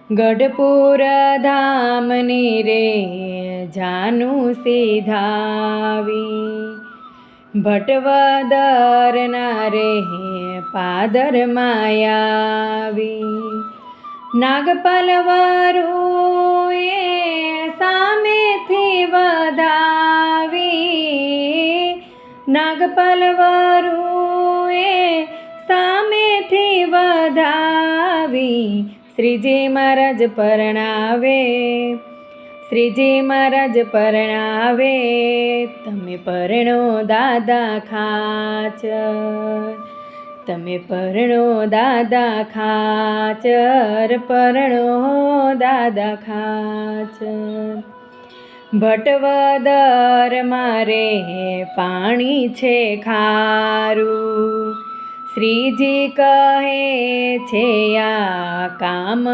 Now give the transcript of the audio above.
ગઢપુર ધામની રે જાનું સીધાવી, ભટવદરના રે પાદર માયાવી, નાગપલવરુએ સામેથી વધાવી, નાગપલવરુએ સામેથી વધાવી, શ્રીજી મહારાજ પરણાવે, શ્રીજી મહારાજ પરણાવે, તમે પરણો દાદા ખાચર, તમે પરણો દાદા ખાચર, પરણો દાદા ખાચર. ભટવદર મારે પાણી છે ખારું, શ્રીજી કહે છે આ કામ